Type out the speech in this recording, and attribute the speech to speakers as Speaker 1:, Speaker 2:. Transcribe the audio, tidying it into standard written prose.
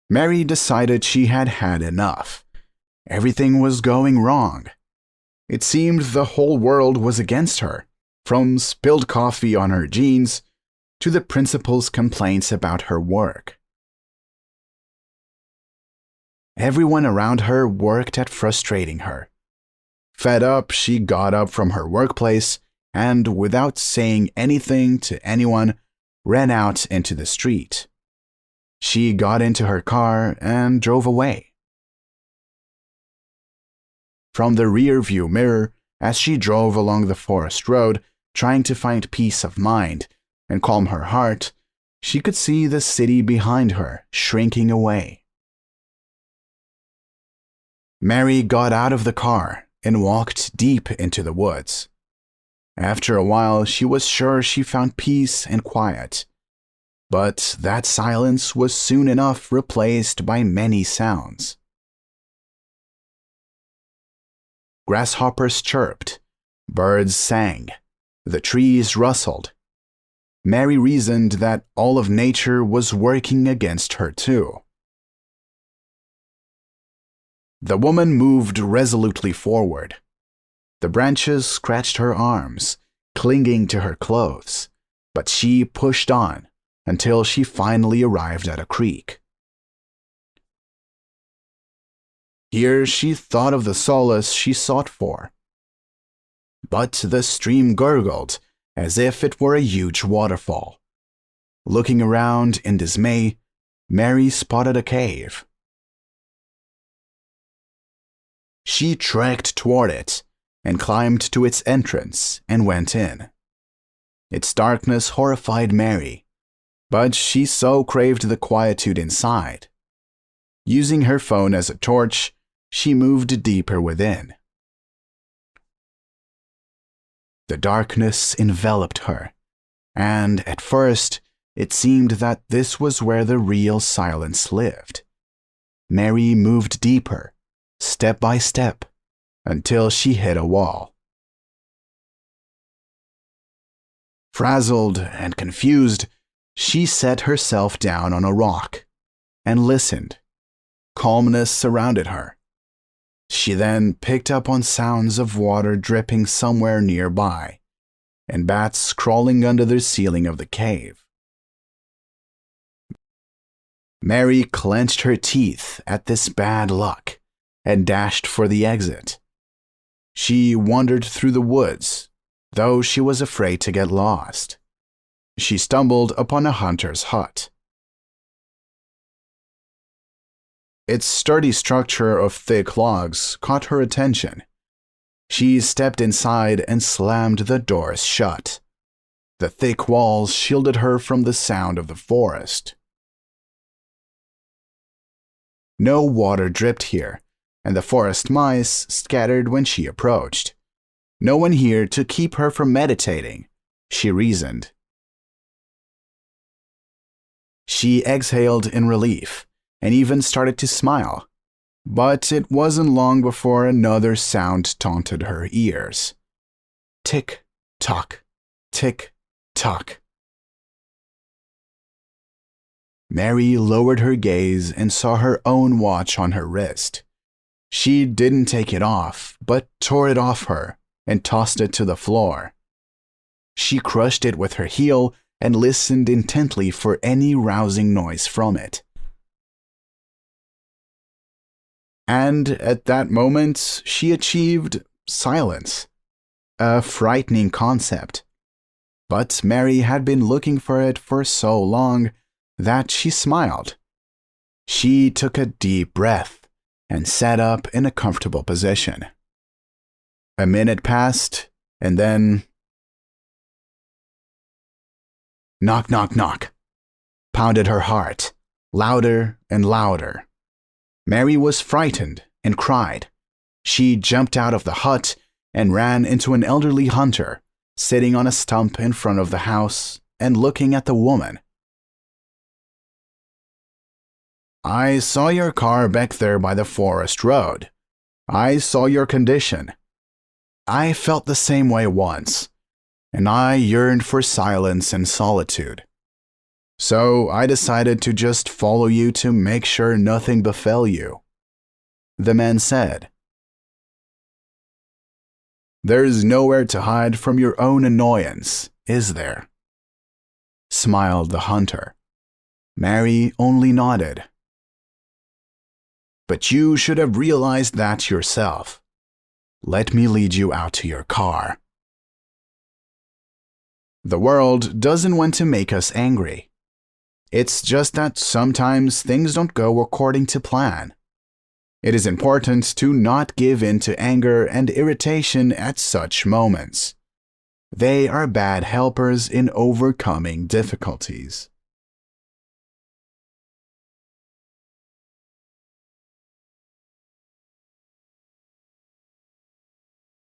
Speaker 1: Mary decided she had had enough. Everything was going wrong. It seemed the whole world was against her, from spilled coffee on her jeans to the principal's complaints about her work. Everyone around her worked at frustrating her. Fed up, she got up from her workplace and, without saying anything to anyone, ran out into the street. She got into her car and drove away. From the rear-view mirror, as she drove along the forest road, trying to find peace of mind and calm her heart, she could see the city behind her shrinking away. Mary got out of the car and walked deep into the woods. After a while, she was sure she found peace and quiet. But that silence was soon enough replaced by many sounds. Grasshoppers chirped, birds sang, the trees rustled. Mary reasoned that all of nature was working against her too. The woman moved resolutely forward. The branches scratched her arms, clinging to her clothes, but she pushed on until she finally arrived at a creek. Here she thought of the solace she sought for. But the stream gurgled as if it were a huge waterfall. Looking around in dismay, Mary spotted a cave. She trekked toward it and climbed to its entrance and went in. Its darkness horrified Mary, but she so craved the quietude inside. Using her phone as a torch, she moved deeper within. The darkness enveloped her, and at first it seemed that this was where the real silence lived. Mary moved deeper, step by step, until she hit a wall. Frazzled and confused, she set herself down on a rock and listened. Calmness surrounded her. She then picked up on sounds of water dripping somewhere nearby and bats crawling under the ceiling of the cave. Mary clenched her teeth at this bad luck and dashed for the exit. She wandered through the woods, though she was afraid to get lost. She stumbled upon a hunter's hut. Its sturdy structure of thick logs caught her attention. She stepped inside and slammed the doors shut. The thick walls shielded her from the sound of the forest. No water dripped here, and the forest mice scattered when she approached. No one here to keep her from meditating, she reasoned. She exhaled in relief and even started to smile, but it wasn't long before another sound taunted her ears. Tick-tock, tick-tock. Mary lowered her gaze and saw her own watch on her wrist. She didn't take it off, but tore it off her and tossed it to the floor. She crushed it with her heel and listened intently for any rousing noise from it. And at that moment, she achieved silence, a frightening concept. But Mary had been looking for it for so long that she smiled. She took a deep breath and sat up in a comfortable position. A minute passed, and then... Knock, knock, knock, pounded her heart, louder and louder. Mary was frightened and cried. She jumped out of the hut and ran into an elderly hunter sitting on a stump in front of the house and looking at the woman. "I saw your car back there by the forest road. I saw your condition. I felt the same way once, and I yearned for silence and solitude. So I decided to just follow you to make sure nothing befell you," the man said. "There's nowhere to hide from your own annoyance, is there?" smiled the hunter. Mary only nodded. "But you should have realized that yourself. Let me lead you out to your car." The world doesn't want to make us angry. It's just that sometimes things don't go according to plan. It is important to not give in to anger and irritation at such moments. They are bad helpers in overcoming difficulties.